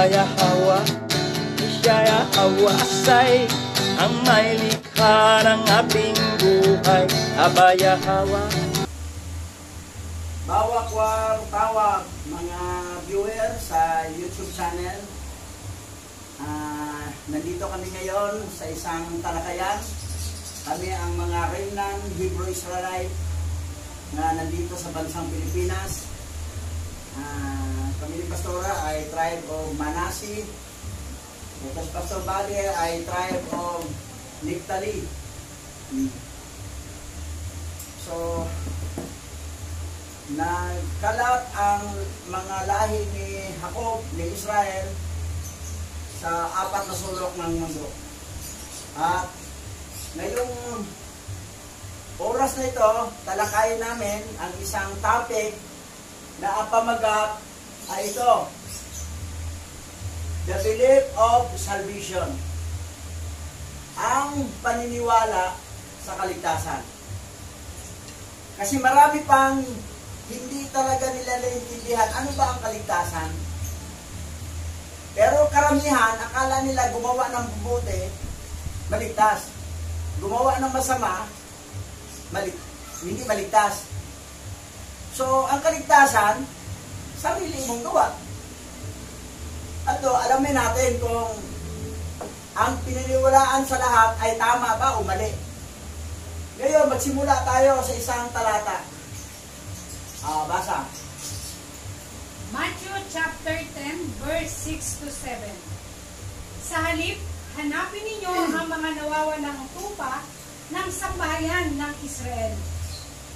Yahawa, siya Yahawasay, ang may likha ng ating buhay. Aba Yahawa. Bawak tawag mga viewer sa YouTube channel. Nandito kami ngayon sa isang talakayan. Kami ang mga Remnant Hebrew Israelite na nandito sa bansang Pilipinas. Kami ni Pastora ay tribe of Manasi. Ito si Pastor Bali ay tribe of Naphtali. So, nagkalat ang mga lahi ni Jacob, ni Israel, sa apat na sulok ng mundo. At ngayong oras na ito, talakayin namin ang isang topic na ang pamagat ay ito: the belief of salvation. Ang paniniwala sa kaligtasan. Kasi marami pang hindi talaga nila naiintindihan ano ba ang kaligtasan. Pero karamihan, akala nila gumawa ng mabuti, maligtas. Gumawa ng masama, hindi maligtas. So, ang kaligtasan, sarili mong gawa. At alamin natin kung ang pininiwalaan sa lahat ay tama ba o mali. Ngayon, magsimula tayo sa isang talata. Basa. Matthew chapter 10, verse 6 to 7. Sa halip, hanapin ninyo ang mga nawawalang tupa ng sambahayan ng Israel.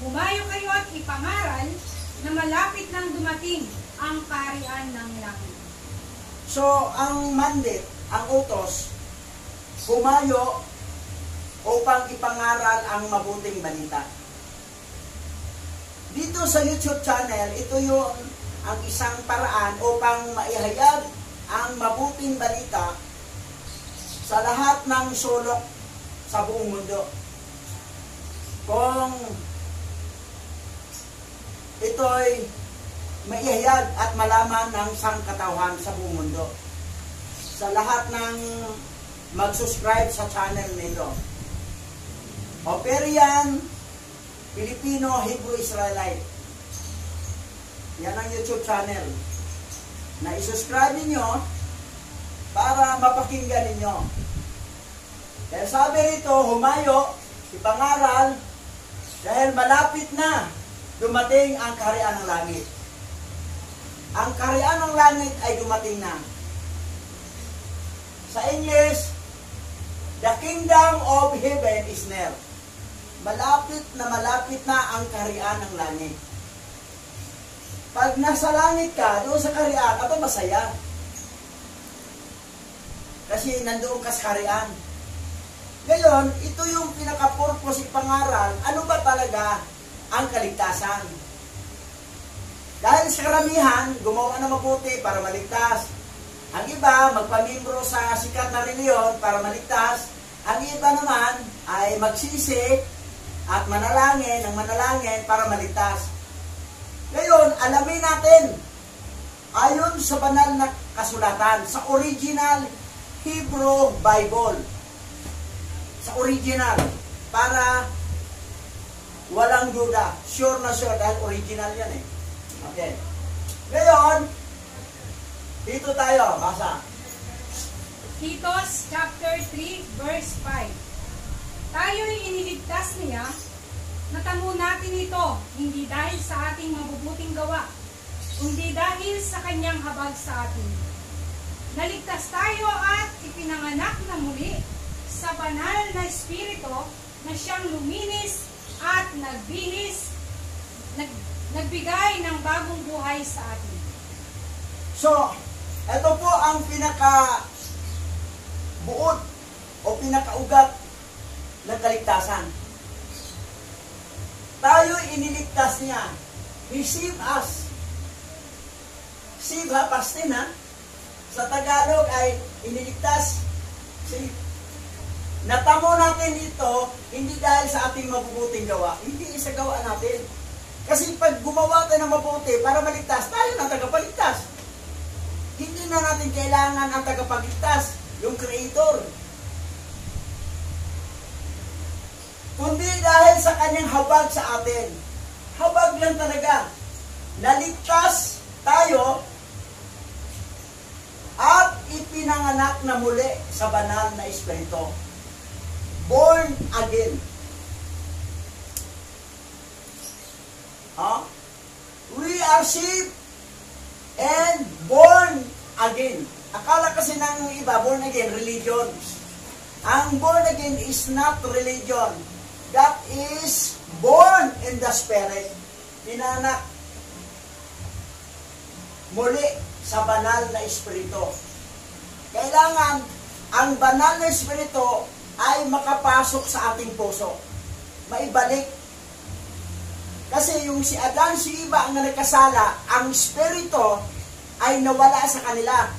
Humayo kayo at ipangaral na malapit nang dumating ang kaharian ng langit. So, ang mandate, ang utos, humayo upang ipangaral ang mabuting balita. Dito sa YouTube channel, ito yung ang isang paraan upang maihayag ang mabuting balita sa lahat ng sulok sa buong mundo. Kung ito'y maihayag at malaman ng sangkatauhan sa buong mundo. Sa lahat ng mag-subscribe sa channel nito. Operian Filipino Hebrew Israelite. Yan ang YouTube channel na isubscribe ninyo para mapakinggan ninyo. Dahil sabi rito, humayo, ipangaral, dahil malapit na dumating ang kaharian ng langit. Ang kaharian ng langit ay dumating na. Sa English, the kingdom of heaven is near. Malapit na ang kaharian ng langit. Pag nasa langit ka, doon sa kaharian, aba masaya. Kasi nandoon ka sa kaharian. Ngayon, ito yung pinaka-purpose ipangaral, ano ba talaga ang kaligtasan? Dahil sa karamihan, gumawa na mabuti para maligtas. Ang iba, magpamimbro sa sikat na reliyon para maligtas. Ang iba naman ay magsisi at manalangin para maligtas. Ngayon, alamin natin, ayon sa banal na kasulatan, sa original Hebrew Bible, sa original, para walang duda, sure na sure, dahil original yan eh. Okay. Ngayon, dito tayo, basa. Titus chapter 3, verse 5. Tayo'y iniligtas niya, natamo natin ito, hindi dahil sa ating mabubuting gawa, kundi dahil sa kanyang habag sa atin. Naligtas tayo at ipinanganak na muli sa banal na espiritu na siyang luminis at nagbigay ng bagong buhay sa atin. So, ito po ang pinaka-buod o pinaka-ugat ng kaligtasan. Tayo'y iniligtas niya. Receive us. Receive ha, pastin ha. Sa Tagalog ay iniligtas. Natamo natin ito, hindi dahil sa ating mabubuting gawa. Hindi sa gawa natin. Kasi pag gumawa tayo ng mabuti para maligtas, tayo na tagapaligtas. Hindi Hindi na natin kailangan ang tagapagligtas, yung Creator. Kundi dahil sa kanyang habag sa atin. Habag lang talaga. Naligtas tayo at ipinanganak na muli sa banal na Espiritu. Born again. We are saved and born again. Akala kasi ng iba, born again, religion. Ang born again is not religion. That is born in the Spirit. Pinanak muli sa banal na Espiritu. Kailangan ang banal na Espiritu ay makapasok sa ating puso. Maibalik. Kasi yung si Adan, si Eva ang nagkasala, ang Espiritu ay nawala sa kanila.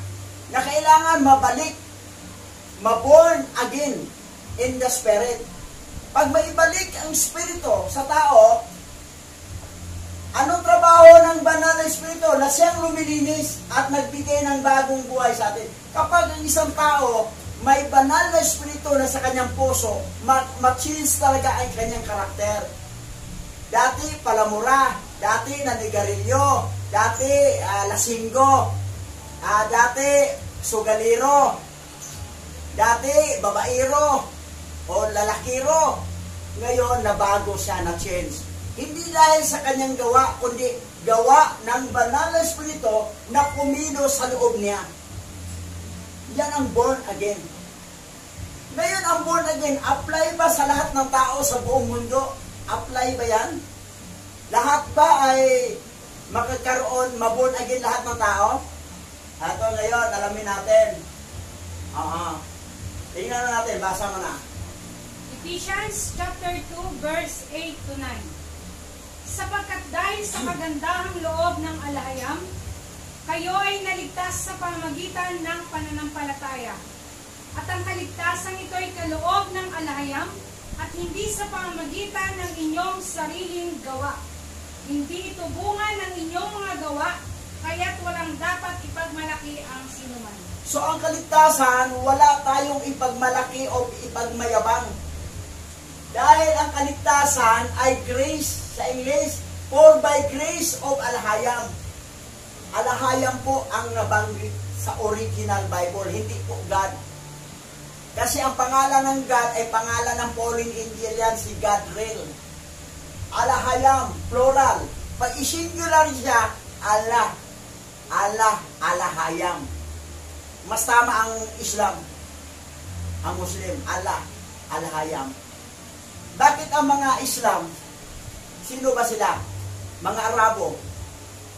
Na kailangan mabalik, maborn again in the Spirit. Pag maibalik ang Espiritu sa tao, anong trabaho ng banal na Espiritu? Na siyang lumilinis at nagbigay ng bagong buhay sa atin. Kapag ang isang tao may banal na Espiritu na sa kanyang puso, ma-change talaga ang kanyang karakter. Dati palamura, dati nanigarilyo, dati lasinggo, dati sugaliro, dati babairo o lalakiro. Ngayon nabago siya, na-change. Hindi dahil sa kanyang gawa, kundi gawa ng banal na Espiritu na kumilos sa loob niya. Yan ang born again. Ngayon ang born again, apply ba sa lahat ng tao sa buong mundo? Apply ba yan? Lahat ba ay makakaroon, maborn again lahat ng tao? Ito ngayon, alamin natin. Tingnan na natin, basa mo na. Ephesians chapter 2, verse 8 to 9. Sapagkat dahil sa kagandahang loob ng alahayam, kayo ay naligtas sa pamamagitan ng pananampalataya. At ang kaligtasan ito ay kaloob ng alahayam, at hindi sa pamamagitan ng inyong sariling gawa. Hindi ito bunga ng inyong mga gawa, kaya't walang dapat ipagmalaki ang sinuman. So ang kaligtasan, wala tayong ipagmalaki o ipagmayabang. Dahil ang kaligtasan ay grace, sa English, for by grace of alahayam. Alahayam po ang nabanggit sa original Bible, hindi po God. Kasi ang pangalan ng God ay pangalan ng Pauline Angel yan, si Gadriel. Alahayam, plural. Pag isingular siya, Allah. Allah, alahayam. Mas tama ang Islam, ang Muslim, Allah, alahayam. Bakit ang mga Islam, sino ba sila? Mga Arabo.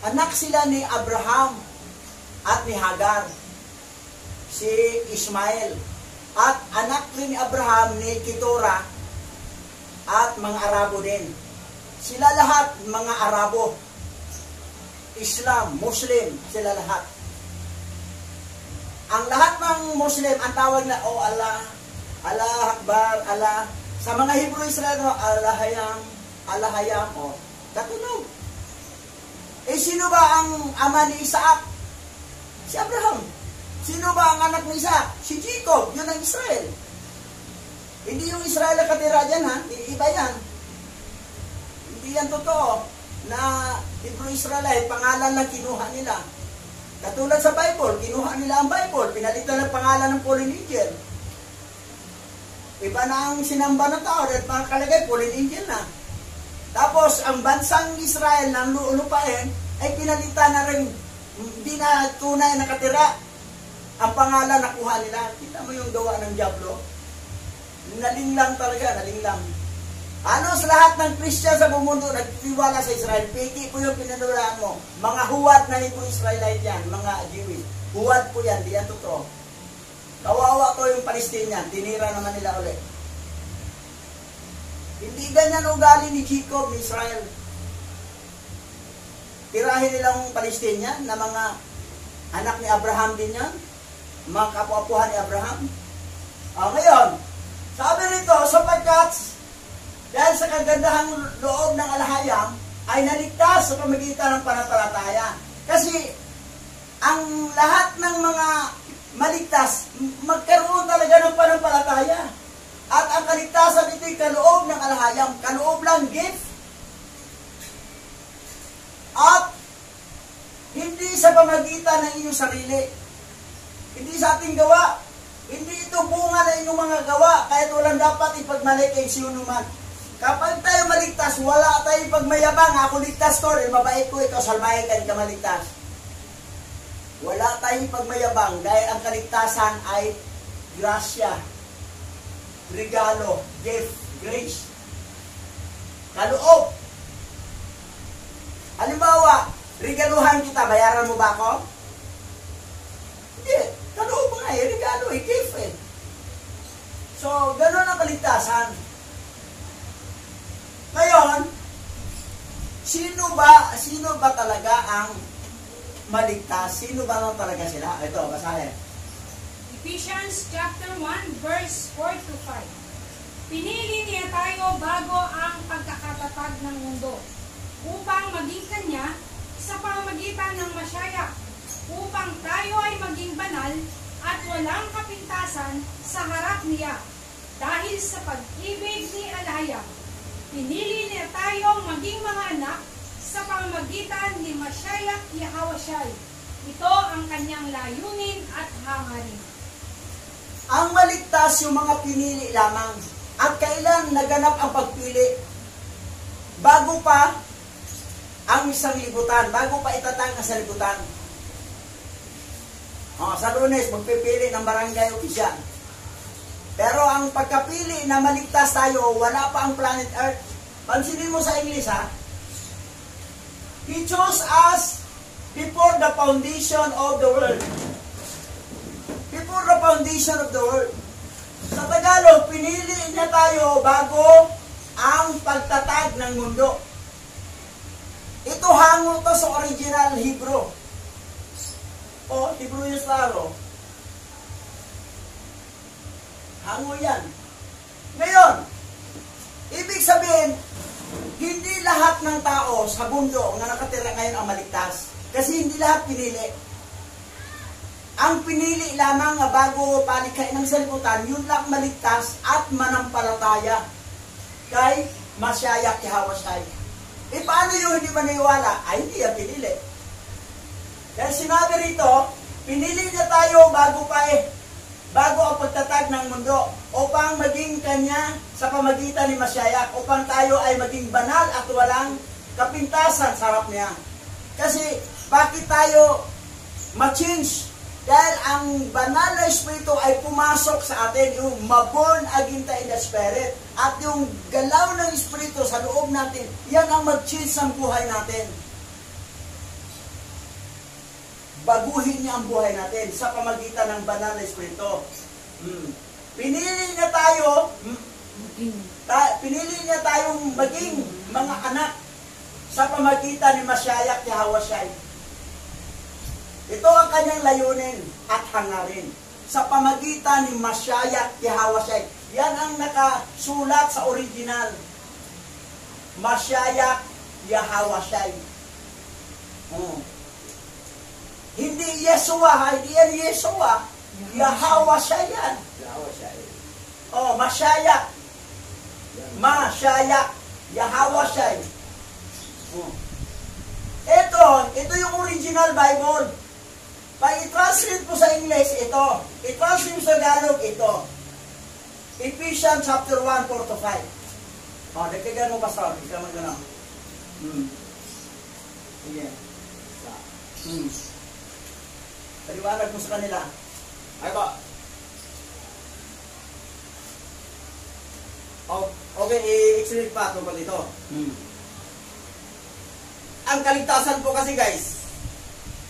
Anak sila ni Abraham at ni Hagar. Si Ismael. At anak rin ni Abraham ni Keturah at mga Arabo din. Sila lahat mga Arabo. Islam, Muslim, sila lahat. Ang lahat ng Muslim, ang tawag na, Allah, Allah Akbar, Allah. Sa mga Hebrew Israel, Alahayam, Alahayam, katunog. Sino ba ang ama ni Isaac? Si Abraham. Sino ba ang anak ni Isaac? Si Jacob, yun ang Israel. Hindi yung Israel na katira dyan, ha? Iba yan. Hindi yan totoo na Hebrew Israelite, pangalan lang kinuha nila. Katulad sa Bible, kinuha nila ang Bible, pinalitan ng pangalan ng Pauline Angel. Iba na ang sinamba ng tao, at mga kalagay, Pauline Angel na. Tapos, ang bansang Israel ng lupain, ay pinalitan na rin, hindi na tunay na katira. Ang pangalan nakuha nila. Kita mo yung gawa ng Diablo? Nalinglang talaga, nalinglang. Ano sa lahat ng Christian sa buong mundo nagtiwala sa Israel? Piki po yung pinanulaan mo. Mga huwad na Hebrew Israelite yan, mga Jewish. Huwad po yan, di yan totoo. Kawawa to yung Palestinian, tinira naman nila ulit. Hindi ganyan ugali ni Jacob, ni Israel. Tirahin nilang Palestinian na mga anak ni Abraham din yan. Mga kapu-apuhan ni Abraham. Ngayon, sabi rito, sapagkat dahil sa kagandahang loob ng alahayam, ay naligtas sa pamagitan ng pananampalataya. Kasi, ang lahat ng mga maligtas, magkaroon talaga ng panampalataya. At ang kaligtasan ito'y kaloob ng alahayam, kaloob lang gift. At hindi sa pamagitan ng inyong sarili. Hindi sa ating gawa. Hindi ito bunga ng inyong mga gawa, kahit walang dapat ipagmalik kay sino man. Kapag tayo maligtas, wala tayong pagmayabang. Ako ligtas ko, mabait ko, ikaw salbahin ka, hindi ka maligtas. Wala tayong pagmayabang dahil ang kaligtasan ay grasya, regalo, gift, grace, kaloob. Halimbawa, regaluhan kita, bayaran mo ba ako? Hindi, kaloob nga eh, regalo eh, gift eh. So, gano'n ang kaligtasan. Ngayon, sino ba talaga ang maligtas? Sino ba lang talaga sila? Ito, basahin. Ephesians chapter 1 verse 4 to 5. Pinili niya tayo bago ang pagkakatatag ng mundo, upang maging kanya sa pamamagitan ng Masaya, upang tayo ay maging banal at walang kapintasan sa harap niya. Dahil sa pag-ibig ni Alaya, pinili niya tayong maging mga anak sa pamamagitan ni Masaya Yahawashai. Ito ang kanyang layunin at hangarin. Ang maligtas yung mga pinili lamang. At kailan naganap ang pagpili? Bago pa ang isang libutan, bago pa itatang ang sanlibutan. Sa Lunes, magpipili ng barangay opisyal. Pero ang pagkapili na maligtas tayo, wala pa ang planet Earth. Pansinin mo sa English ha. He chose us before the foundation of the world. Before the foundation of the world. Sa Tagalog, pinili niya tayo bago ang pagtatag ng mundo. Ito hango to sa original Hebrew. O, Hebrew yung slaro. Hango yan. Ngayon, ibig sabihin, hindi lahat ng tao sa mundo nga nakatira ngayon ang maligtas. Kasi hindi lahat pinili. Ang pinili lamang nga bago palikhay ng sanlibutan, yun lang maligtas at manampalataya kay Masaya Yahawashai. Paano yung hindi maniwala? Ay, hindi yan pinili. Dahil sinabi rito, pinili niya tayo bago ang pagtatag ng mundo upang maging kanya sa pamagitan ni Masaya, upang tayo ay maging banal at walang kapintasan sa harap niya. Kasi bakit tayo ma-change? Dahil ang banal na Espiritu ay pumasok sa atin, yung ma-born again tayo in the Spirit. At yung galaw ng Espiritu sa loob natin, yan ang mag-change ng buhay natin. Baguhin niya ang buhay natin sa pamagitan ng banal na Espiritu. Pinili niya tayong maging mga anak sa pamagitan ni Masaya Yahawashai. Ito ang kanyang layunin at hangarin. Sa pamagitan ni Masaya Yahawashai. Yan ang nakasulat sa original. Masaya Yahawashai. Hindi Yeshua, hindi yan Yeshua. Yahawashai yan. Masaya. Masaya Yahawashai. Ito yung original Bible. Pag i-translate mo sa English, ito. I-translate mo sa Tagalog, ito. Ephesians chapter 1, 4 to 5. Nagkagan mo, Pastor. Ikaw mo gano'n. Sige. Paliwanag mo sa kanila. Ay ba? Okay, i-explain pa tungkol dito. Ang kaligtasan po kasi guys,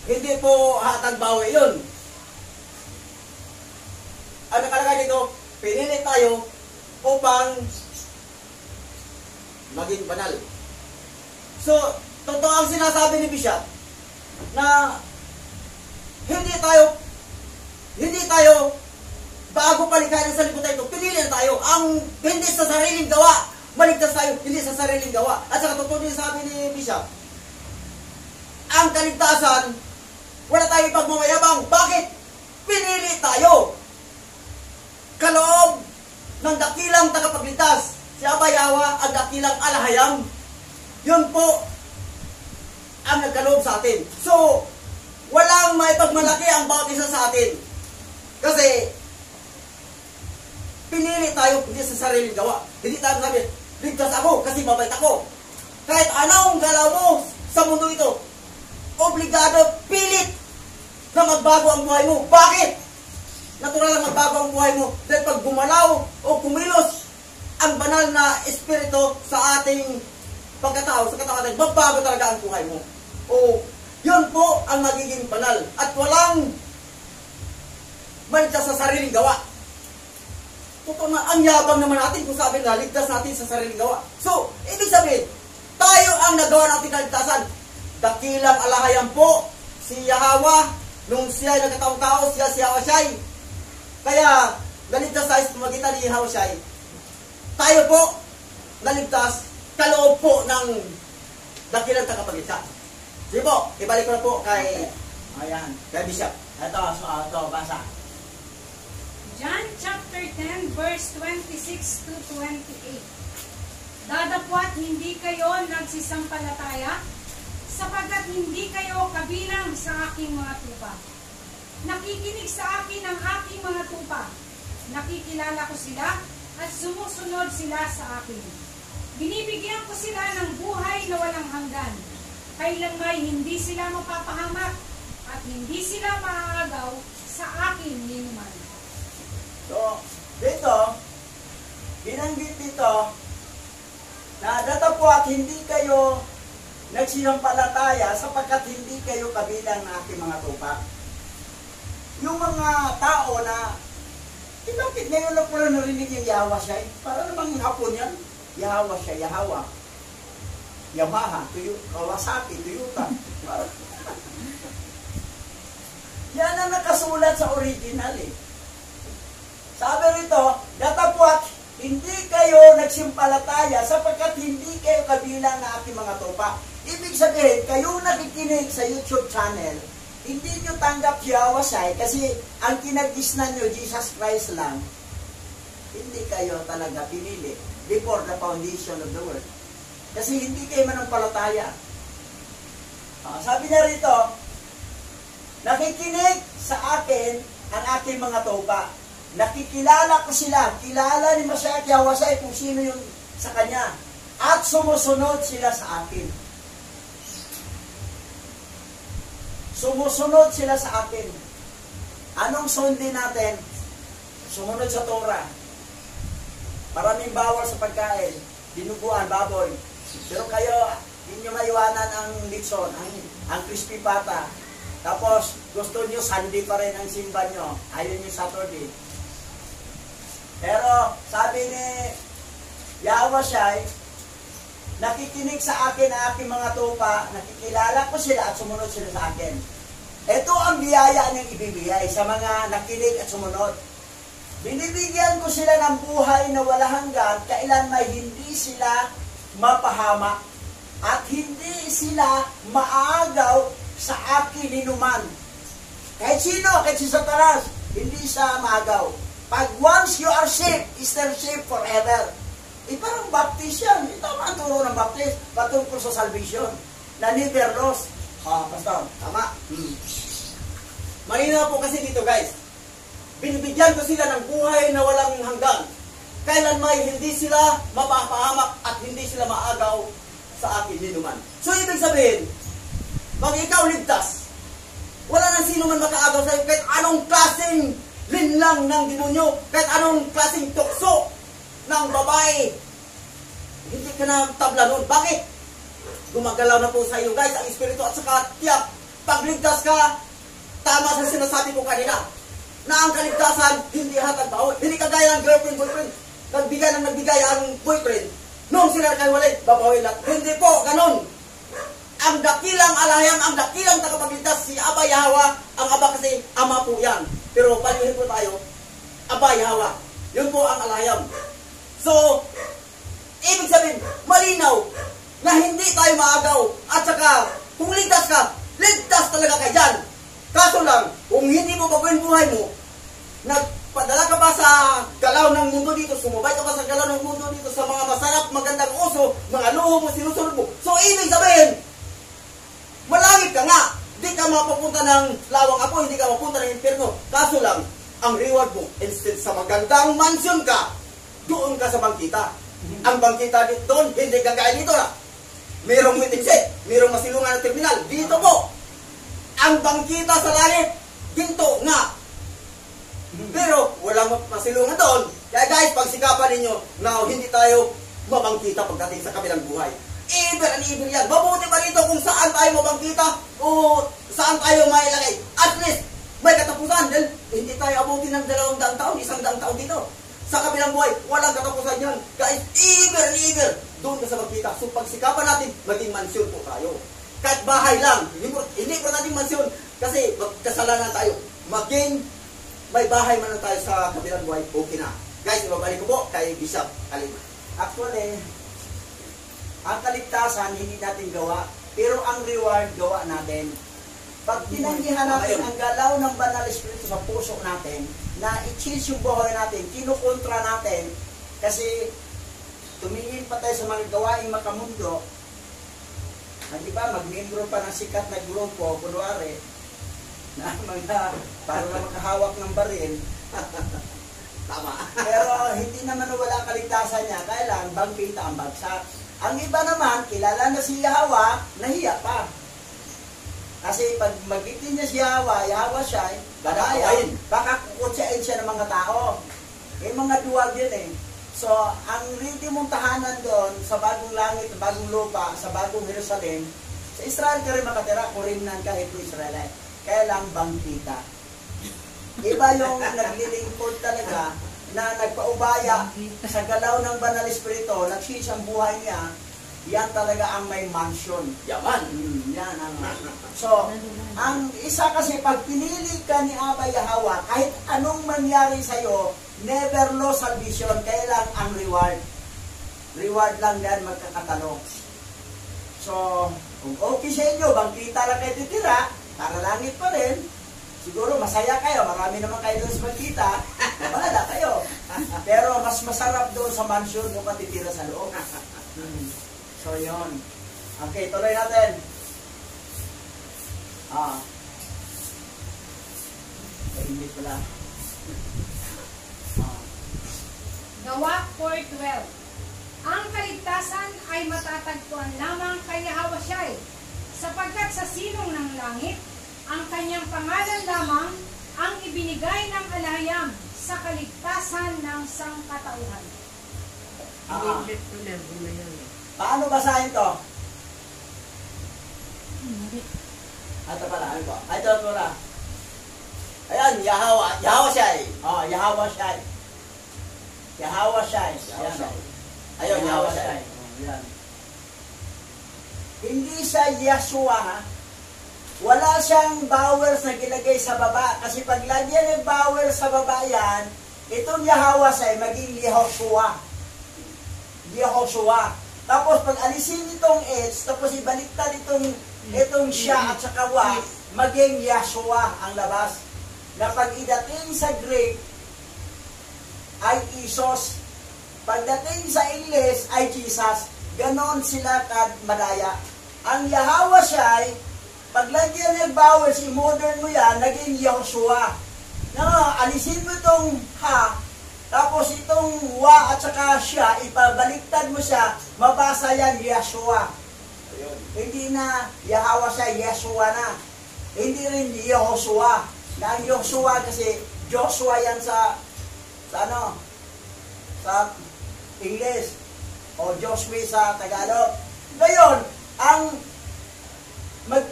hindi po hatag bawi yun. Ang nakalagay dito, pinili tayo upang maging banal. So, totoo ang sinasabi ni Bishop na hindi tayo bago palikhain ng sanlibutan ito, pinili na tayo. Ang hindi sa sariling gawa, maligtas tayo, hindi sa sariling gawa. At saka totoo din sabi ni Bishop, ang kaligtasan Wala tayong pagmamayabang. Bakit? Pinili tayo. Kaloob ng dakilang tagapagligtas. Si Aba Yawa, ang dakilang alahayam. Yun po ang nagkaloob sa atin. So, walang may pagmalaki ang bawat isa sa atin. Kasi, pinili tayo hindi sa sariling gawa. Hindi tayo sabi, ligtas ako kasi mabait ako. Kahit anong galaw mo sa mundo ito, obligado, pilit na magbago ang buhay mo. Bakit? Natural na magbago ang buhay mo. Dahil pag gumalaw o kumilos ang banal na espiritu sa ating pagkatao, sa katawan natin, magbago talaga ang buhay mo. O, yun po ang magiging banal. At walang maligtas sa sariling gawa. Totoo na, ang yabang naman natin kung sabi na ligtas natin sa sariling gawa. So, ibig sabihin, tayo ang nagawa natin kaligtasan. Dakilang alahayan po, si Yahweh, nung siya ay nagkataong-tao, siya si Yahushai. Kaya, naligtas tayo sa pamagitan ni Yahushai. Tayo po, naligtas, kaloob po ng dakilang tagapagligtas. Sige po, ibalik ko na po kay, ayan, kay Bishop. Ito, basa. John chapter 10 verse 26 to 28. Dadapwat hindi kayo nagsisampalataya, sapagkat hindi kayo kabilang sa aking mga tupa. Nakikinig sa akin ang aking mga tupa. Nakikilala ko sila at sumusunod sila sa akin. Binibigyan ko sila ng buhay na walang hanggan. Kailanmay hindi sila mapapahamak at hindi sila maaagaw sa akin ninuman. So, dito, binanggit dito, na datapwat hindi kayo nagsisampalataya sapagkat hindi kayo kabilang ng aking mga tupa. Yung mga tao na, bakit ngayon lang pala narinig yung Yahweh siya? Para namang hapon yan. Yahweh siya, Yahweh. Yamaha, Kawasaki, Toyota. Yan ang nakasulat sa original eh. Sabi rito, datapwat, hindi kayo nagsimpalataya sapagkat hindi kayo kabilang na aking mga tupa. Ibig sabihin, kayo nakikinig sa YouTube channel, hindi nyo tanggap Yahweh kasi ang kinagisnan nyo, Jesus Christ lang, hindi kayo talaga pinili before the foundation of the world. Kasi hindi kayo manampalataya. Sabi niya rito, nakikinig sa akin ang aking mga tupa. Nakikilala ko sila. Kilala ni Mashiach Yahweh kung sino yung sa kanya. At sumusunod sila sa akin. Sumusunod sila sa akin. Anong sundin natin? Sumunod sa Torah. Maraming bawal sa pagkain. Dinuguan, baboy. Pero kayo, hindi nyo maiwanan ang litson, ang crispy pata. Tapos, gusto nyo Sunday pa rin ang simba nyo. Ayaw nyo Saturday. Pero, sabi ni Yahushai, nakikinig sa akin ang aking mga tupa, nakikilala ko sila at sumunod sila sa akin. Ito ang biyaya niyang ibibigay sa mga nakinig at sumunod. Binibigyan ko sila ng buhay na wala hanggan, kailan may hindi sila mapahamak at hindi sila maagaw sa akin ninuman. Kahit sino, kahit si Satanas, hindi siya maagaw. Pag once you are saved, is there saved forever. Parang baptist yan. Tama ang turo ng baptist patungkol sa salvation. Na never lost. Pastor, tama. Malinaw po kasi dito guys. Binibigyan ko sila ng buhay na walang hanggan. Kailan may hindi sila mapapahamak at hindi sila maagaw sa akin ninuman. So ibig sabihin, pag ikaw ligtas, wala nang sino man makaagaw sa iyo kahit anong klaseng linlang ng demonyo, kahit anong klaseng tukso ng babae, hindi ka na tabla nun. Bakit? Gumagalaw na po sa iyo guys ang espiritu at saka tiyak, pagligtas ka, tama sa sinasabi ko kanina, na ang kaligtasan hindi hatag baon. Hindi kagaya ng girlfriend, boyfriend, nagbigay ang boyfriend, noong sila nagkaiwalay, babawi lang. Hindi po, ganun. Ang dakilang alahayam, ang dakilang tagapagligtas, si Aba Yahweh, ang Aba kasi Ama po yan. Pero palihin po tayo, Aba Yahweh. Yun po ang alahayam. So, ibig sabihin, malinaw na hindi tayo maagaw. At saka, kung ligtas ka, ligtas talaga kayo dyan. Kung hindi mo baguhin buhay mo, nagpadala ka pa sa galaw ng mundo dito, sumubay ka pa sa galaw ng mundo dito, sa mga masarap, magandang uso, mga luho mo, sinusunod mo. So, ibig sabihin, malangit ka nga. Hindi ka mapapunta ng lawang apo, hindi ka mapunta ng impyerno. Kaso lang, ang reward mo, instead sa magandang mansion ka, doon ka sa bangkita. Ang bangkita dito doon, hindi kagaya dito na. Mayroong waiting set, mayroong masilungan ng terminal. Dito po, ang bangkita sa langit, ginto nga. Pero walang masilungan doon. Kaya guys, pagsikapan ninyo na hindi tayo mabangkita pagdating sa kabilang buhay. Ever and ever yan. Mabuti pa rito kung saan tayo mabangkita o saan tayo mailagay. At least, may katapusan. Dahil hindi tayo abutin ng 200 taon, 100 taon dito. Sa kabilang buhay, walang katapusan yan. Guys, ever and ever, doon ka sa magkita. So pagsikapan natin, maging mansyon po tayo. Kahit bahay lang, hindi po natin mansyon kasi magkasalanan tayo. Maging may bahay man lang tayo sa kabilang buhay, okay na. Guys, ibabalik ko po kay Bishop Kalima. Actually, ang kaligtasan hindi natin gawa, pero ang reward gawa natin. Pag tinanggihan natin ang galaw ng Banal Espiritu sa puso natin, na i-change yung buhay natin, kinukontra natin, kasi tumingin pa tayo sa mga gawaing makamundo, di ba, mag-membro pa ng sikat na grupo, kunwari, na mga, para na makahawak ng baril. Tama. Pero hindi naman wala kaligtasan niya, kailan bangkita ang bagsak. Ang iba naman, kilala na si Yahweh, nahiya pa. Kasi pag magitin niya si Yahweh siya, baka kukutsain siya ng mga tao. May mga duwag yun eh. So, ang really mong tahanan doon, sa bagong langit, bagong lupa, sa bagong Jerusalem, sa Israel ka rin makatira, kurimnan ka, ito Israelite. Kaya lang bangkita. Iba yung naglilingkod talaga na nagpaubaya sa galaw ng Banal Espiritu, nag-change ang buhay niya, yan talaga ang may mansion. Yaman. Yan ang... So, ang isa kasi pag pinili ka ni Abba Yahweh, kahit anong mangyari sa'yo, never lose salvation, kaya lang ang reward. Reward lang yan magkakatalo. So, kung okay sa inyo, bangkita lang kayo titira, para langit pa rin, siguro masaya kayo, marami naman kayo doon sa bangkita, bahala kayo. Pero mas masarap doon sa mansion kung patitira sa loob. So, yun. Okay, tuloy natin. Kainit pala. Gawa 4:12. Ang kaligtasan ay matatagpuan lamang kay Yahweh Shai, sapagkat sa silong ng langit, ang kanyang pangalan lamang ang ibinigay ng alahayam sa kaligtasan ng sangkatauhan. Paano basahin to? Ito pala, ano po? Ito pala. Ayan, Yahweh Shai. Yahweh Shai. Yahweh Shai. Ayun, Yahweh Shai. Yan. Hindi siya Yeshua, ha? Wala siyang vowels na gilagay sa baba. Kasi pag lagyan ng vowels sa baba yan, itong Yahweh Shai maging Yehoshua. Yehoshua. Tapos pag alisin itong H, tapos ibaliktad itong siya at saka wa, maging Yeshua ang labas. Na pag idating sa Greek, ay Isos. Pagdating sa English, ay Jesus. Ganon sila madaya. Ang Yahweh Shai, paglagyan ng vowels, i-modern mo yan, naging Yehoshua. Alisin mo itong ha, tapos itong wa at saka siya, ipabaliktad mo siya, mabasa yan, Yeshua. Hindi na Yahweh Shai, Yeshua na. Hindi rin Yehoshua. Na ang Yehoshua kasi, Joshua yan sa English. O Joshua sa Tagalog. Ngayon,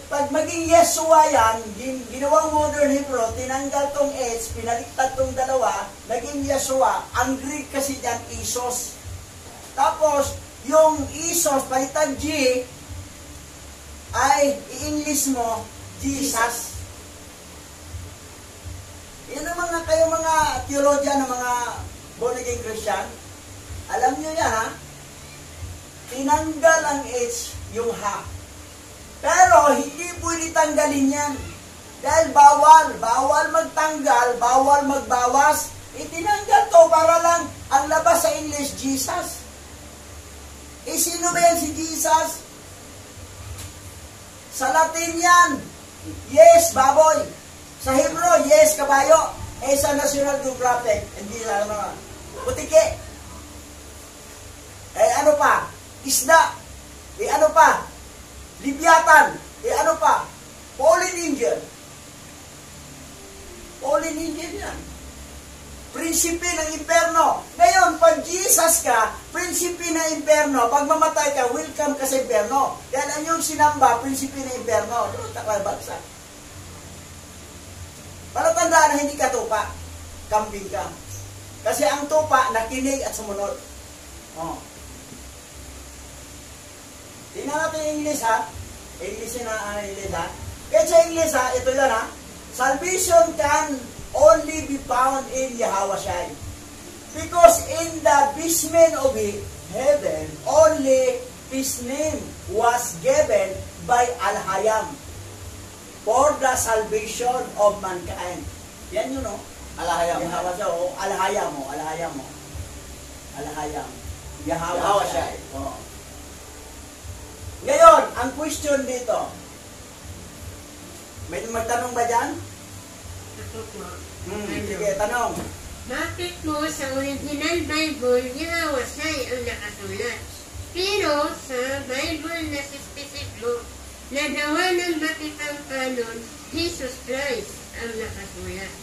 pag maging Yeshua yan, ginawang modern Hebrew, tinanggal tong H, pinaliktad tong dalawa, naging Yeshua. Ang Greek kasi dyan, Isos. Tapos, yung Isos, palitan G, ay i-English mo, Jesus. Yan ang kayo mga theologian ng mga born-again Christian. Alam nyo yan, ha? Tinanggal ang H, yung ha. Pero, hindi pwede tanggalin yan. Dahil bawal magtanggal, bawal magbawas. Itinanggal to para lang ang labas sa English, Jesus. Sino ba yan si Jesus? Sa Latin yan, yes, baboy. Sa Hebrew, yes, kabayo. Sa National Geographic, hindi na naman. Putiki. Ano pa? Isda. Ano pa? Libyatan. Ano pa? Fallen angel. Fallen angel yan. Prinsipe ng imperno. Ngayon, pag Jesus ka, prinsipe ng imperno, pag mamatay ka, welcome ka sa imperno. Dahil ang yung sinamba, prinsipe ng imperno. Doon takal bagsak. Palatandaan na hindi ka tupa. Kambing ka. Kasi ang tupa, nakinig at sumunod. Oh. Tingnan natin yung English, ha? English na English, ha? Kaya sa English, ha? Ito yun, ha? Salvation can only be found in Yahweh Shai. Because in the basement of heaven, only His name was given by Al-Hayam for the salvation of mankind. Yan yun, no? Al-Hayam. Yahweh Shai, o Al-Hayam, o Al-Hayam, o Al-Hayam. Yahweh Shai. Oh. Ngayon, ang question dito, may magtanong ba dyan? Ako po. Sige, tanong. Bakit po sa original Bible, Yahweh Shai ang nakasulat? Pero sa Bible na sispisiplo, na gawa ng Vatican Canon, Jesus Christ ang nakasulat.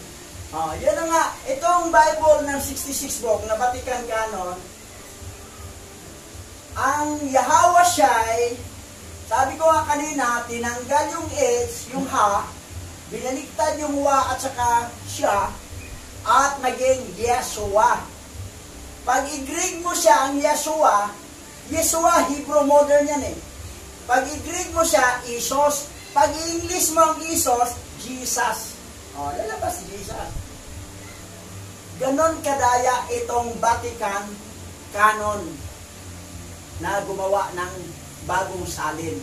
Yan na nga. Itong Bible ng 66 book na Vatican Canon, ang Yahweh Shai, sabi ko nga kanina, tinanggal yung H, yung ha, binaliktad yung wa at saka siya, at naging Yeshua. Pag i-Greek mo siya ang Yeshua, Yeshua, Hebrew modern yan eh. Pag i-Greek mo siya, Isos. Pag i-English mo ang Isos, Jesus. Lalabas Jesus. Ganon kadaya itong Vatican Canon na gumawa ng bagong salin.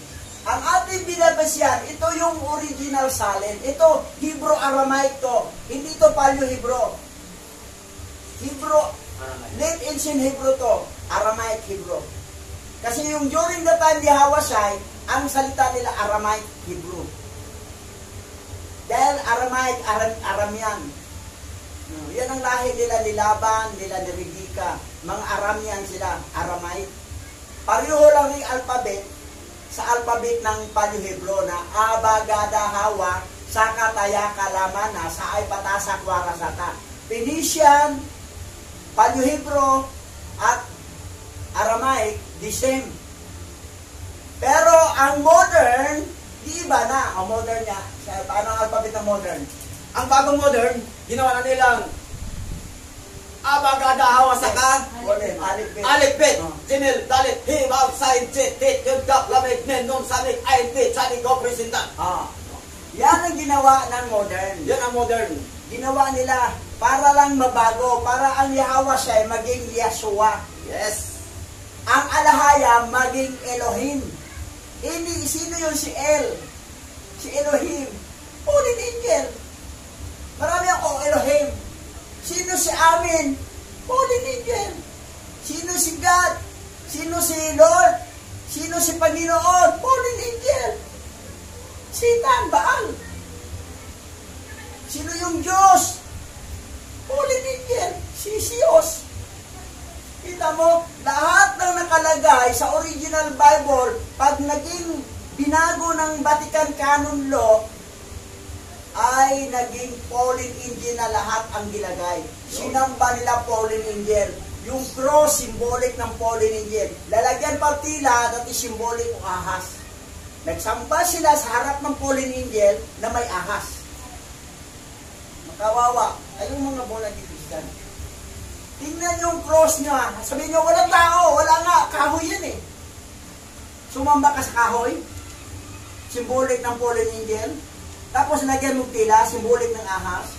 Ang ating binabasyan, ito yung original salin. Ito, Hebrew-Aramaic to. Hindi to Paleo-Hebrew. Hebrew, late ancient Hebrew to. Aramaic Hebrew. Kasi yung during the time ni Hawashai, ang salita nila Aramaic Hebrew. Dahil Aramaic, Aramian. Yan ang lahi nila ni Laban, nila ni Rebecca. Mga Aramian sila, Aramaic. Pareho lang yung alphabet sa alphabet ng Paleo-Hebrew na Abagada Hawa, Saka Taya Kalamana, sa ay Patasak Warasata. Phoenician, Paleo-Hebrew, at Aramaic, the same. Pero ang modern, di iba na. Ang modern niya, paano ang alphabet ng modern? Ang bagong modern, ginawa na nilang Abagada Hawa Saka, Alipbet, Jinil, Dalit, Himaw, Sain, Chit, Tit, Yud, Kap, Lamig, Nen, Nun, Sanik, Ayin, Tit, Sanik, Go, Presintan. Yan ang ginawa ng modern. Yan ang modern. Ginawa nila para lang mabago, para ang Yahweh siya maging Yeshua. Yes. Ang Alahaya maging Elohim. Hindi, sino yun si El? Si Elohim. Fallen angel. Marami ako Elohim. Sino si Amin? Fallen angel. Sino si God? Sino si Lord? Sino si Panginoon? Fallen angel. Satan, Baal. Sino yung Diyos? Fallen angel. Si Sios. Kita mo, lahat ng nakalagay sa original Bible, pag naging binago ng Vatican Canon Law, ay naging fallen angel na lahat ang gilagay. Sinamba nila fallen angel. Yung cross, symbolic ng fallen angel. Lalagyan pa tila, dati symbolic o ahas. Nagsamba sila sa harap ng fallen angel na may ahas. Makawawa. Ay yung mga bola ni Christian. Tingnan yung cross niya. Sabihin niyo, walang tao. Wala nga. Kahoy yan eh. Sumamba ka sa kahoy. Symbolic ng fallen angel. Tapos lagyan mo tila. Symbolic ng ahas.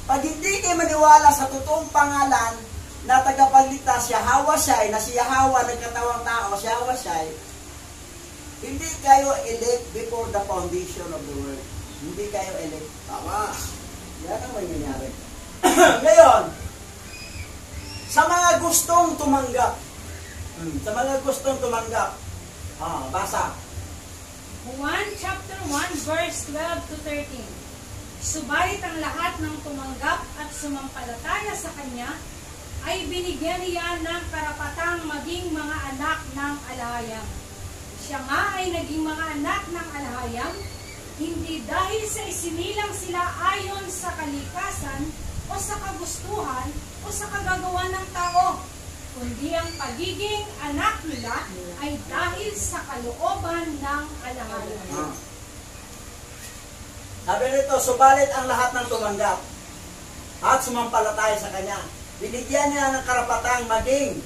Pag hindi kayo maniwala sa totoong pangalan na tagapagligtas, Yahweh Shai, na si Yahweh nagkatawang tao, si Yahweh Shai, hindi kayo elect before the foundation of the world. Hindi kayo elect. Tama. Yan ang mangyayari. Ngayon, sa mga gustong tumanggap, basa. 1 chapter 1 verse 12 to 13. Subalit ang lahat ng tumanggap at sumampalataya sa Kanya ay binigyan niya ng karapatang maging mga anak ng alahayam. Siya nga ay naging mga anak ng alahayam, hindi dahil sa isinilang sila ayon sa kalikasan o sa kagustuhan o sa kagagawa ng tao, kundi ang pagiging anak nila ay dahil sa kalooban ng alahayam. Sabi nito, subalit ang lahat ng tumanggap at sumampalataya sa Kanya, binigyan niya ng karapatang maging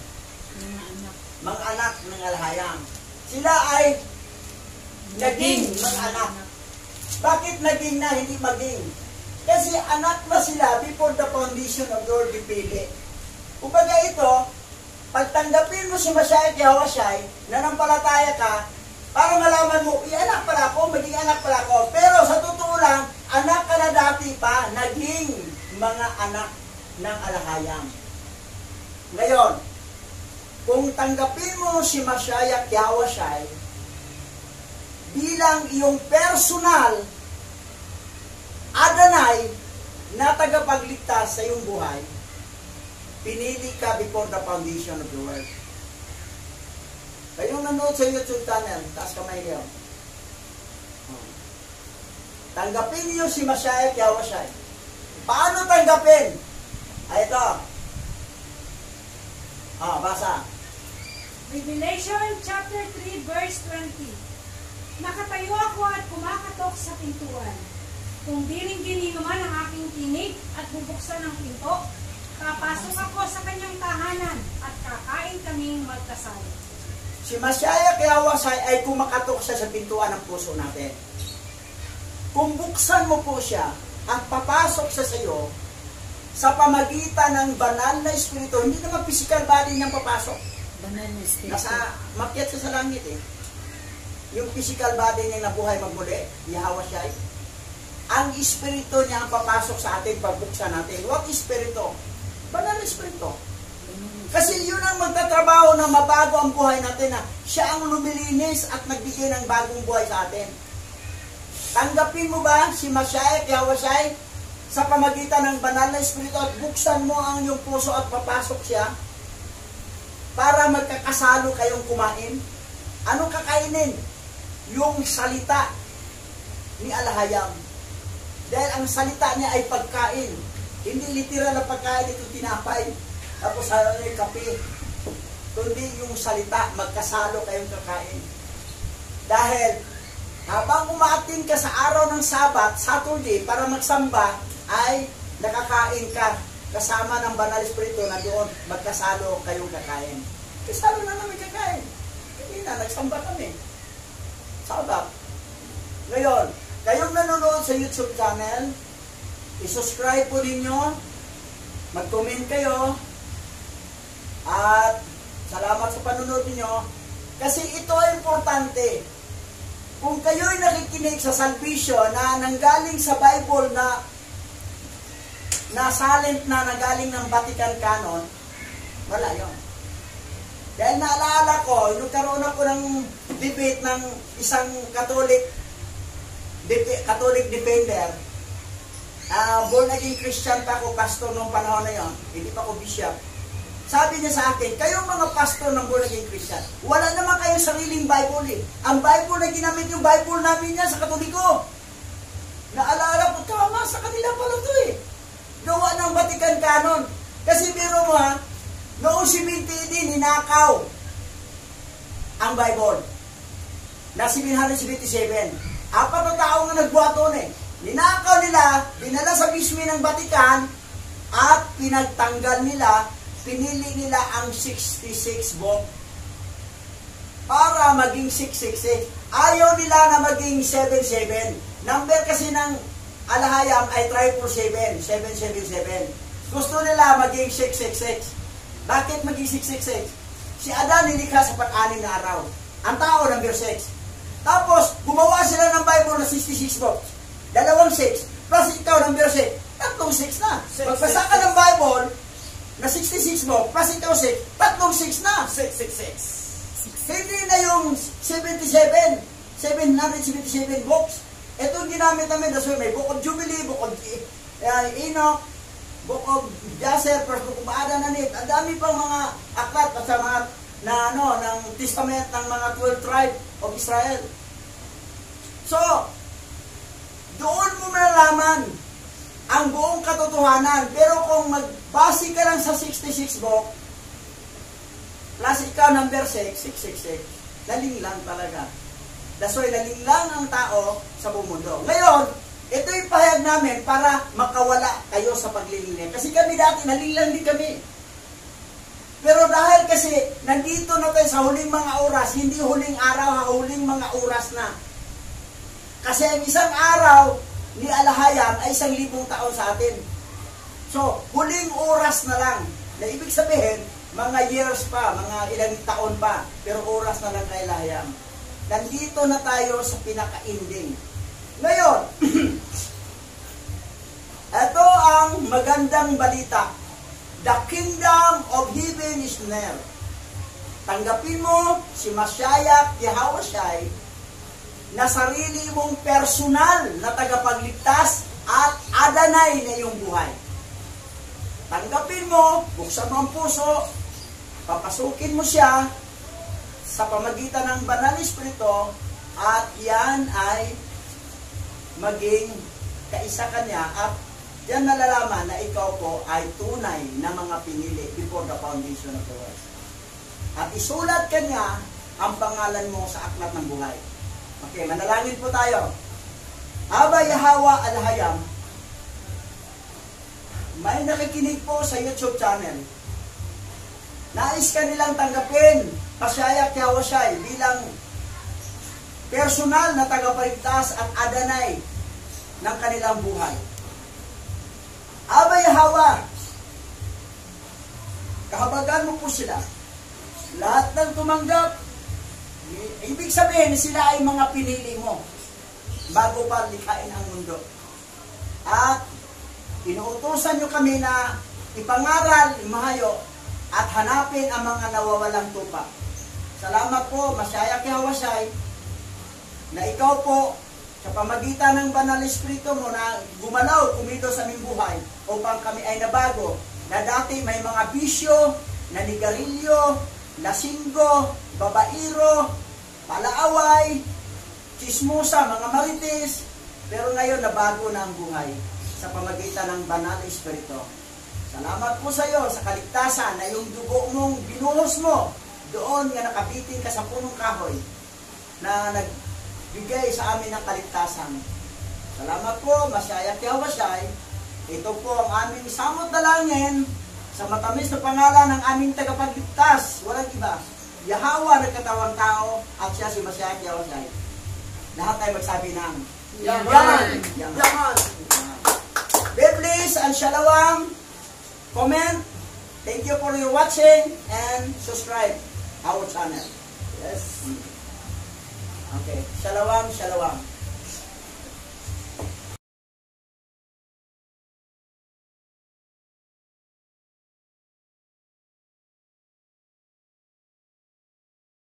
mga anak ng alahayam. Sila ay naging mga anak. Bakit naging na, hindi maging? Kasi anak na sila before the foundation of the world dipili. Kumbaga ito, pagtanggapin mo si Masiah at Yahushua, nanampalataya ka, para malaman mo, anak pala ako, maging anak pala ako. Pero sa totoo lang, anak ka na dati pa, naging mga anak ng alahayam. Ngayon, kung tanggapin mo si Masiah at Yahushua bilang iyong personal Adonai na tagapagligtas sa iyong buhay, pinili ka before the foundation of the world. Kayong nanood sa YouTube channel, taas kamay niyo. Tanggapin niyo si Masiah at Yahushua. Paano tanggapin? Ay, ito. Basa. Revelation chapter 3 verse 20. Nakatayo ako at kumakatok sa pintuan. Kung diringgin naman ang aking tinig at bubuksan ang pinto, papasok ako sa kanyang tahanan at kakain kaming magkasalo. Si Masiah at Yahushua ay kumakatok siya sa pintuan ng puso natin. Kung buksan mo po siya at papasok siya sa iyo, sa pamagitan ng banal na espiritu, hindi naman physical body niyang papasok. Banal na espiritu. Makyat siya sa langit eh. Yung physical body niya nabuhay magmuli, Yahushua, ang espiritu niya ang papasok sa atin pagbuksan natin. What espiritu? Banal na espiritu. Kasi yun ang magtatrabaho na mabago ang buhay natin, na siya ang lumilinis at nagbigay ng bagong buhay sa atin. Tanggapin mo ba si Masiah at Yahushua sa pamagitan ng banal na espiritu at buksan mo ang iyong puso at papasok siya para magkakasalo kayong kumain? Anong kakainin? Yung salita ni alahayam. Dahil ang salita niya ay pagkain. Hindi literal na pagkain, ito tinapay. Tapos yung kape. Kundi yung salita, magkasalo kayong kakain. Dahil habang umaatin ka sa araw ng Sabat, Saturday, para magsamba, ay nakakain ka kasama ng banal espiritu na doon magkasalo kayong kakain. Kasalo na namin kakain. Hindi na, nagsamba kami. Sabat. Ngayon, kayong nanonood sa YouTube channel, i-subscribe po ninyo, mag-comment kayo, at salamat sa panonood ninyo, kasi ito ay importante. Kung kayo'y nakikinig sa salvation na nanggaling sa Bible na silent na nanggaling ng Vatican Canon, wala yun. Dahil naalala ko, nagkaroon ako ng debate ng isang Catholic defender. Born again Christian pa ako, pastor noong panahon na yon, hindi pa ako bishop. Sabi niya sa akin, kayong mga pastor ng born again Christian, wala naman kayong sariling Bible eh. Ang Bible na ginamit yung Bible namin yan sa Katoliko. Naalala ko, tama, sa kanila pala ito eh. Gawa ng Vatican Canon. Kasi biro mo ha, noong 70 din, ninakaw ang Bible. Na 777. 4 na tao nga nagbuhaton eh. Ninakaw nila, dinala sa bismi ng Vatican, at pinagtanggal nila, pinili nila ang 66 book para maging 666. Ayaw nila na maging 77. Number kasi ng alahayam ay 777, 777. Gusto nila maging 666. Bakit maging 666? Si Adan nilikha sa 4-6 na araw. Ang tao, number 6. Tapos, gumawa sila ng Bible na 66 books. dalawang 6, plus ikaw number 6, tatlong 6 na. Magbasa ka ng Bible, na 66 mo, plus ikaw 6, tatlong 6 na. 666. Hindi na yung 777 books. Ito yung ginamit namin, that's why may Book of Jubilee, Book of Enoch, Book of Jasher, First Book of Adam and Eve. Ang dami pang mga aklat at sa mga ng testament ng mga 12 tribe of Israel. So, doon mo malalaman ang buong katotohanan. Pero kung magbase ka lang sa 66 book, plus ikaw number 6, 666, laling lang talaga. That's why laling lang ang tao sa buong mundo. Ngayon, ito yung pahayag namin para makawala kayo sa paglilingling. Kasi kami dati, nalinglang din kami. Pero dahil kasi nandito na tayo sa huling mga oras, hindi huling araw, huling mga oras na. Kasi ang isang araw ni Alahayam ay 1,000 taon sa atin. So, huling oras na lang. Na ibig sabihin, mga years pa, mga ilang taon pa, pero oras na lang kay Alahayam. Nandito na tayo sa pinaka-ending. Ngayon, ito ang magandang balita. The kingdom of heaven is near. Tanggapin mo si Mashiach Yahawashi na sarili mong personal na tagapagligtas at Adonai na iyong buhay. Tanggapin mo, buksan mo ang puso, papasukin mo siya sa pamagitan ng Banal Espiritu at yan ay maging kaisa kanya at yan nalalaman na ikaw po ay tunay na mga pinili before the foundation of the world. At isulat kanya ang pangalan mo sa aklat ng buhay. Okay, manalangin po tayo. Aba Yahweh Alahayam, may nakikinig po sa YouTube channel. Nais ka nilang tanggapin Mashiach Yahawashi bilang personal na tagapagligtas at Adonai ng kanilang buhay. Aba Yahweh, kahabagan mo po sila. Lahat ng tumanggap, ibig sabihin sila ay mga pinili mo bago pa likhain ang mundo. At inuutosan nyo kami na ipangaral, imahayo, at hanapin ang mga nawawalang tupa. Salamat po, Mashiach Yahawashi, na ikaw po, sa pamagitan ng Banal Espiritu mo na gumalaw, kumido sa aming buhay upang kami ay nabago, na dati may mga bisyo, nanigarilyo, lasinggo, babairo, palaaway, chismosa, mga marites, pero ngayon nabago na ang buhay sa pamagitan ng Banal Espiritu. Salamat po sa iyo sa kaligtasan na yung dugo mong binuhos mo doon nga nakabitin ka sa punong kahoy na nagbigay sa amin ng kaligtasan. Salamat po, Mashiach Yahawashi. Ito po ang aming samot dalangin sa matamis na pangalan ng aming tagapagligtas. Walang iba. Yahweh nagkatawang tao at siya si Mashiach Yahawashi. Lahat tayo magsabi ng Yaman! Yaman! Be blessed and shalom. Comment. Thank you for your watching and subscribe our channel. Yes. Okay. Shalom, shalom.